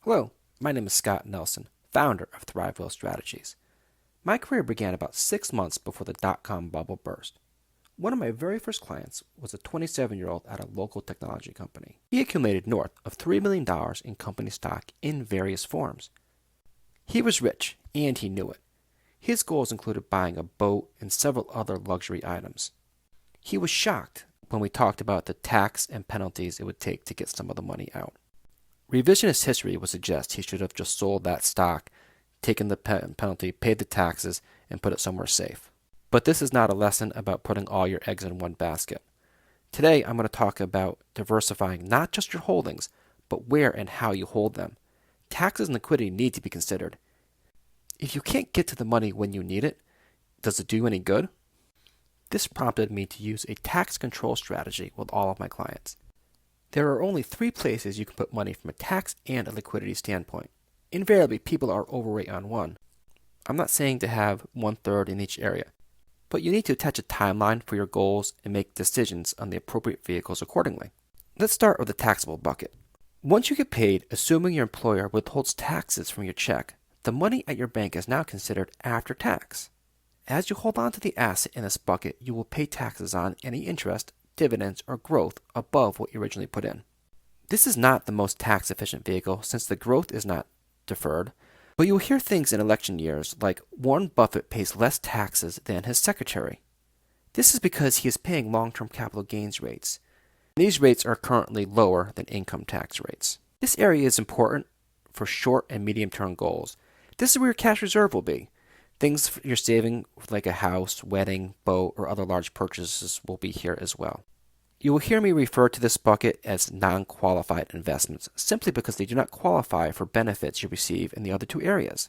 Hello, my name is Scott Nelson, founder of Thrivewell Strategies. My career began about 6 months before the dot-com bubble burst. One of my very first clients was a 27-year-old at a local technology company. He accumulated north of $3 million in company stock in various forms. He was rich, and he knew it. His goals included buying a boat and several other luxury items. He was shocked when we talked about the tax and penalties it would take to get some of the money out. Revisionist history would suggest he should have just sold that stock, taken the penalty, paid the taxes, and put it somewhere safe. But this is not a lesson about putting all your eggs in one basket. Today, I'm going to talk about diversifying not just your holdings, but where and how you hold them. Taxes and liquidity need to be considered. If you can't get to the money when you need it, does it do you any good? This prompted me to use a tax control strategy with all of my clients. There are only 3 places you can put money from a tax and a liquidity standpoint. Invariably, people are overweight on one. I'm not saying to have 1/3 in each area, but you need to attach a timeline for your goals and make decisions on the appropriate vehicles accordingly. Let's start with the taxable bucket. Once you get paid, assuming your employer withholds taxes from your check, the money at your bank is now considered after tax. As you hold on to the asset in this bucket, you will pay taxes on any interest, dividends, or growth above what you originally put in. This is not the most tax-efficient vehicle since the growth is not deferred, but you will hear things in election years like Warren Buffett pays less taxes than his secretary. This is because he is paying long-term capital gains rates. These rates are currently lower than income tax rates. This area is important for short and medium-term goals. This is where your cash reserve will be. Things you're saving like a house, wedding, boat, or other large purchases will be here as well. You will hear me refer to this bucket as non-qualified investments simply because they do not qualify for benefits you receive in the other 2 areas.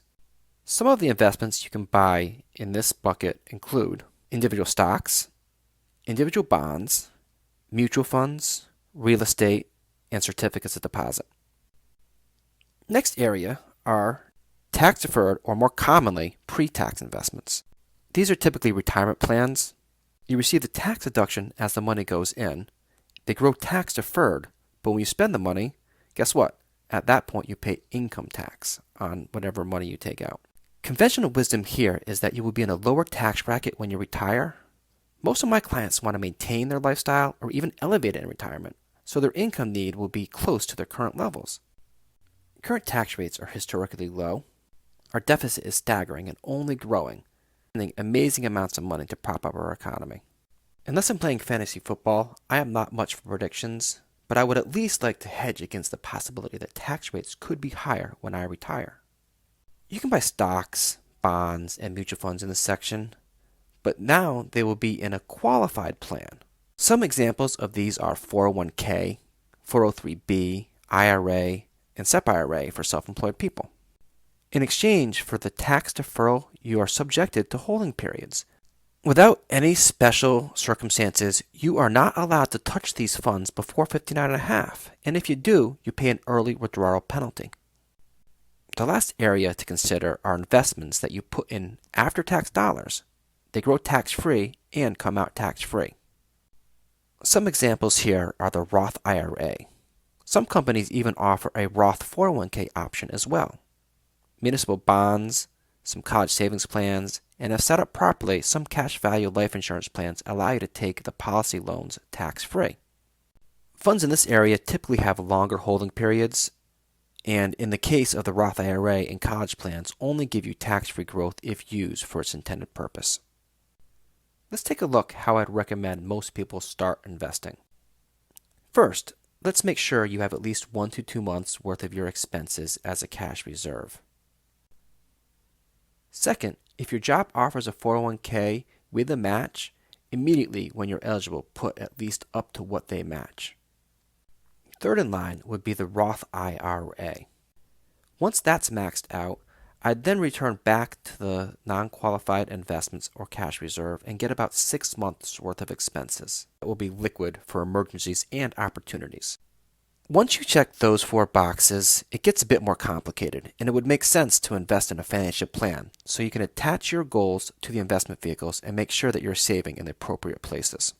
Some of the investments you can buy in this bucket include individual stocks, individual bonds, mutual funds, real estate, and certificates of deposit. Next area are tax-deferred, or more commonly, pre-tax investments. These are typically retirement plans. You receive the tax deduction as the money goes in. They grow tax-deferred, but when you spend the money, guess what? At that point, you pay income tax on whatever money you take out. Conventional wisdom here is that you will be in a lower tax bracket when you retire. Most of my clients want to maintain their lifestyle or even elevate it in retirement, so their income need will be close to their current levels. Current tax rates are historically low. Our deficit is staggering and only growing, spending amazing amounts of money to prop up our economy. Unless I'm playing fantasy football, I am not much for predictions, but I would at least like to hedge against the possibility that tax rates could be higher when I retire. You can buy stocks, bonds, and mutual funds in this section, but now they will be in a qualified plan. Some examples of these are 401k, 403b, IRA, and SEP IRA for self-employed people. In exchange for the tax deferral, you are subjected to holding periods. Without any special circumstances, you are not allowed to touch these funds before 59.5, and if you do, you pay an early withdrawal penalty. The last area to consider are investments that you put in after-tax dollars. They grow tax-free and come out tax-free. Some examples here are the Roth IRA. Some companies even offer a Roth 401k option as well. Municipal bonds, some college savings plans, and if set up properly, some cash value life insurance plans allow you to take the policy loans tax-free. Funds in this area typically have longer holding periods, and in the case of the Roth IRA and college plans, only give you tax-free growth if used for its intended purpose. Let's take a look how I'd recommend most people start investing. First, let's make sure you have at least 1 to 2 months worth of your expenses as a cash reserve. Second, if your job offers a 401k with a match, immediately when you're eligible, put at least up to what they match. Third in line would be the Roth IRA. Once that's maxed out, I'd then return back to the non-qualified investments or cash reserve and get about 6 months worth of expenses that will be liquid for emergencies and opportunities. Once you check those 4 boxes, it gets a bit more complicated, and it would make sense to invest in a financial plan so you can attach your goals to the investment vehicles and make sure that you're saving in the appropriate places.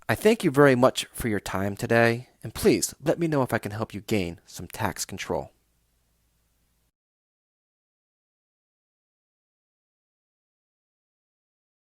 I thank you very much for your time today, and please let me know if I can help you gain some tax control.